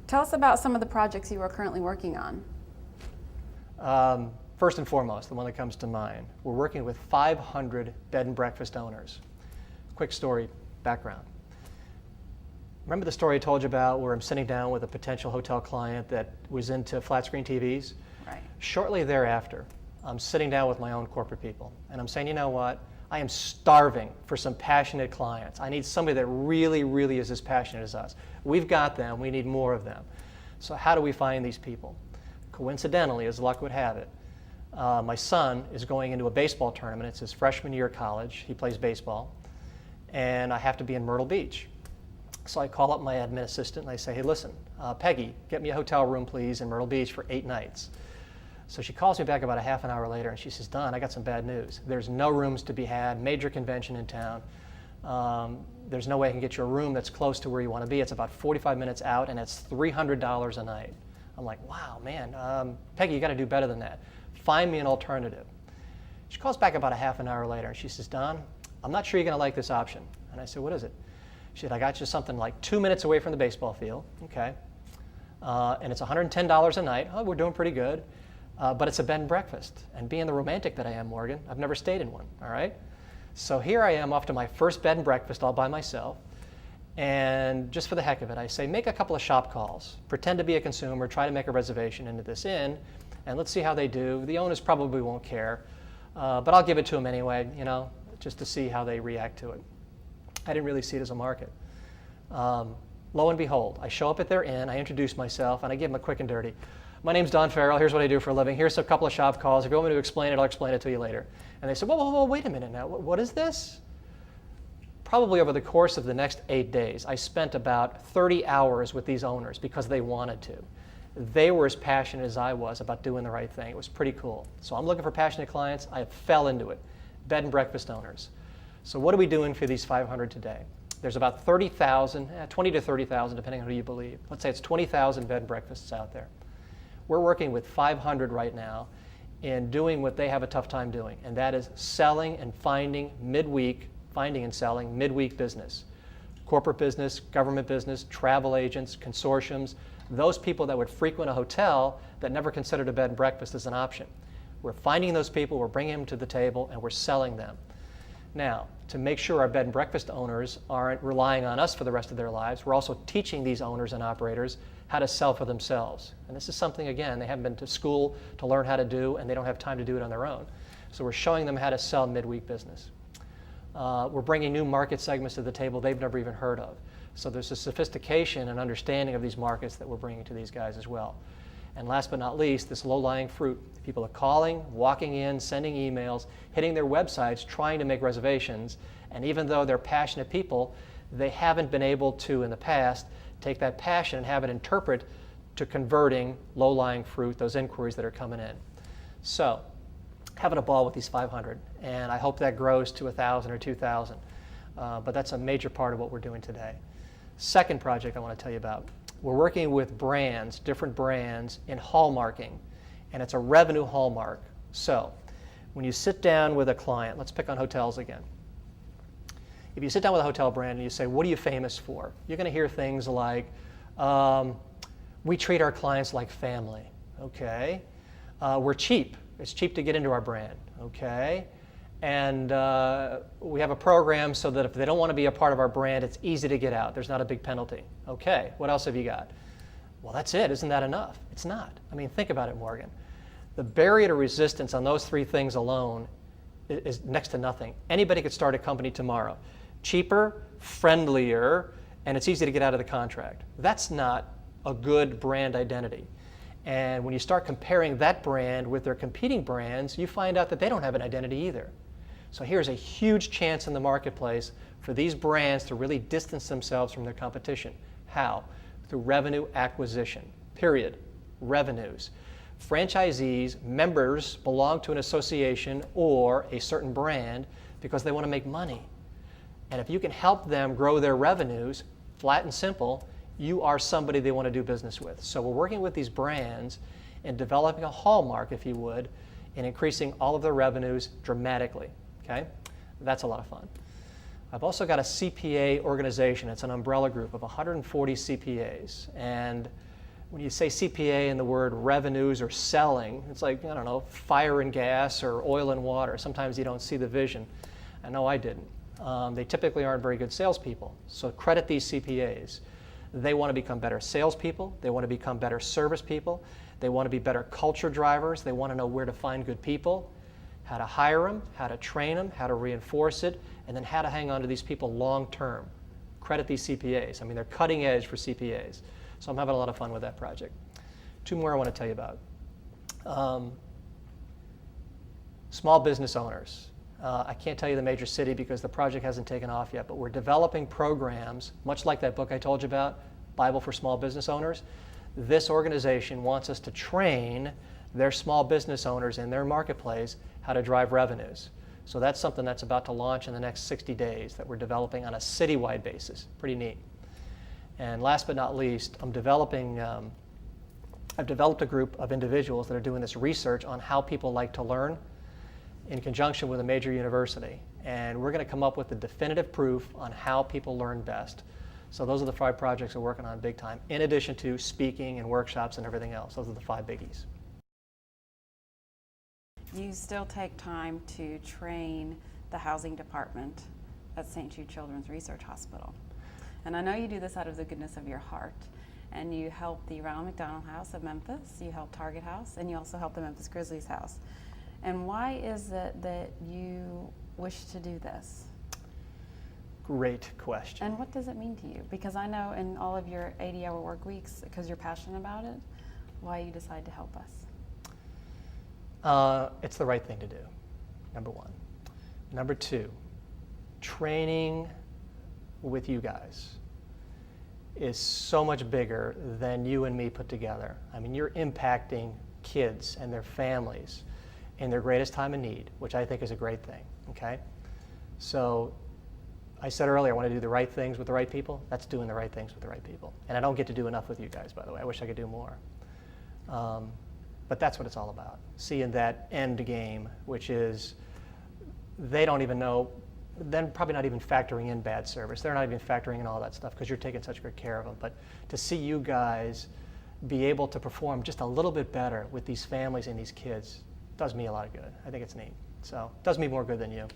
Tell us about some of the projects you are currently working on. First and foremost, the one that comes to mind, we're working with 500 bed and breakfast owners. Quick story, background. Remember the story I told you about where I'm sitting down with a potential hotel client that was into flat screen TVs? Right. Shortly thereafter, I'm sitting down with my own corporate people and I'm saying, you know what? I am starving for some passionate clients. I need somebody that really, really is as passionate as us. We've got them, we need more of them. So how do we find these people? Coincidentally, as luck would have it, my son is going into a baseball tournament. It's his freshman year of college. He plays baseball. And I have to be in Myrtle Beach. So I call up my admin assistant and I say, hey, listen, Peggy, get me a hotel room, please, in Myrtle Beach for 8 nights. So she calls me back about a half an hour later and she says, Don, I got some bad news. There's no rooms to be had, major convention in town. There's no way I can get you a room that's close to where you want to be. It's about 45 minutes out and it's $300 a night. I'm like, wow, man, Peggy, you got to do better than that. Find me an alternative. She calls back about a half an hour later and she says, Don, I'm not sure you're going to like this option. And I said, what is it? She said, I got you something like 2 minutes away from the baseball field, okay, and it's $110 a night. Oh, we're doing pretty good, but it's a bed and breakfast. And being the romantic that I am, Morgan, I've never stayed in one, all right? So here I am off to my first bed and breakfast all by myself, and just for the heck of it, I say, make a couple of shop calls, pretend to be a consumer, try to make a reservation into this inn, and let's see how they do. The owners probably won't care, but I'll give it to them anyway, you know, just to see how they react to it. I didn't really see it as a market. Lo and behold, I show up at their inn, I introduce myself, and I give them a quick and dirty. My name's Don Farrell, here's what I do for a living, here's a couple of shop calls. If you want me to explain it, I'll explain it to you later. And they said, whoa, wait a minute now, what is this? Probably over the course of the next 8 days, I spent about 30 hours with these owners because they wanted to. They were as passionate as I was about doing the right thing. It was pretty cool. So I'm looking for passionate clients. I fell into it. Bed and breakfast owners. So what are we doing for these 500 today? There's about 30,000, 20 to 30,000, depending on who you believe. Let's say it's 20,000 bed and breakfasts out there. We're working with 500 right now in doing what they have a tough time doing, and that is selling and finding and selling midweek business. Corporate business, government business, travel agents, consortiums, those people that would frequent a hotel that never considered a bed and breakfast as an option. We're finding those people, we're bringing them to the table, and we're selling them. Now, to make sure our bed and breakfast owners aren't relying on us for the rest of their lives, we're also teaching these owners and operators how to sell for themselves. And this is something, again, they haven't been to school to learn how to do, and they don't have time to do it on their own. So we're showing them how to sell midweek business. We're bringing new market segments to the table they've never even heard of. So there's a sophistication and understanding of these markets that we're bringing to these guys as well. And last but not least, this low-lying fruit. People are calling, walking in, sending emails, hitting their websites, trying to make reservations. And even though they're passionate people, they haven't been able to, in the past, take that passion and have it interpret to converting low-lying fruit, those inquiries that are coming in. So, having a ball with these 500. And I hope that grows to 1,000 or 2,000. But that's a major part of what we're doing today. Second project I want to tell you about. We're working with brands, different brands, in hallmarking, and it's a revenue hallmark. So, when you sit down with a client, let's pick on hotels again. If you sit down with a hotel brand and you say, what are you famous for? You're going to hear things like, we treat our clients like family, okay? We're cheap. It's cheap to get into our brand, okay? And we have a program so that if they don't want to be a part of our brand, it's easy to get out. There's not a big penalty. Okay, what else have you got? Well, that's it. Isn't that enough? It's not. I mean, think about it, Morgan. The barrier to resistance on those 3 things alone is next to nothing. Anybody could start a company tomorrow. Cheaper, friendlier, and it's easy to get out of the contract. That's not a good brand identity. And when you start comparing that brand with their competing brands, you find out that they don't have an identity either. So here's a huge chance in the marketplace for these brands to really distance themselves from their competition. How? Through revenue acquisition, period. Revenues. Franchisees, members belong to an association or a certain brand because they want to make money. And if you can help them grow their revenues, flat and simple, you are somebody they want to do business with. So we're working with these brands in developing a hallmark, if you would, in increasing all of their revenues dramatically. Okay? That's a lot of fun. I've also got a CPA organization. It's an umbrella group of 140 CPAs. And when you say CPA and the word revenues or selling, it's like, I don't know, fire and gas or oil and water. Sometimes you don't see the vision. I know I didn't. They typically aren't very good salespeople. So credit these CPAs. They want to become better salespeople. They want to become better service people. They want to be better culture drivers. They want to know where to find good people, how to hire them, how to train them, how to reinforce it, and then how to hang on to these people long term. Credit these CPAs. I mean, they're cutting edge for CPAs. So I'm having a lot of fun with that project. Two more I want to tell you about. Small business owners. I can't tell you the major city because the project hasn't taken off yet, but we're developing programs, much like that book I told you about, Bible for Small Business Owners. This organization wants us to train their small business owners in their marketplace how to drive revenues. So that's something that's about to launch in the next 60 days that we're developing on a citywide basis. Pretty neat. And last but not least, I've developed a group of individuals that are doing this research on how people like to learn in conjunction with a major university. And we're going to come up with the definitive proof on how people learn best. So those are the 5 projects we're working on big time, in addition to speaking and workshops and everything else. Those are the 5 biggies. You still take time to train the housing department at St. Jude Children's Research Hospital. And I know you do this out of the goodness of your heart. And you help the Ronald McDonald House of Memphis, you help Target House, and you also help the Memphis Grizzlies House. And why is it that you wish to do this? Great question. And what does it mean to you? Because I know in all of your 80-hour work weeks, because you're passionate about it, why you decide to help us. It's the right thing to do, number 1. Number 2, training with you guys is so much bigger than you and me put together. I mean, you're impacting kids and their families in their greatest time of need, which I think is a great thing, okay? So I said earlier, I want to do the right things with the right people. That's doing the right things with the right people. And I don't get to do enough with you guys, by the way. I wish I could do more. But that's what it's all about, seeing that end game, which is they don't even know, then probably not even factoring in bad service. They're not even factoring in all that stuff because you're taking such good care of them. But to see you guys be able to perform just a little bit better with these families and these kids does me a lot of good. I think it's neat. So it does me more good than you.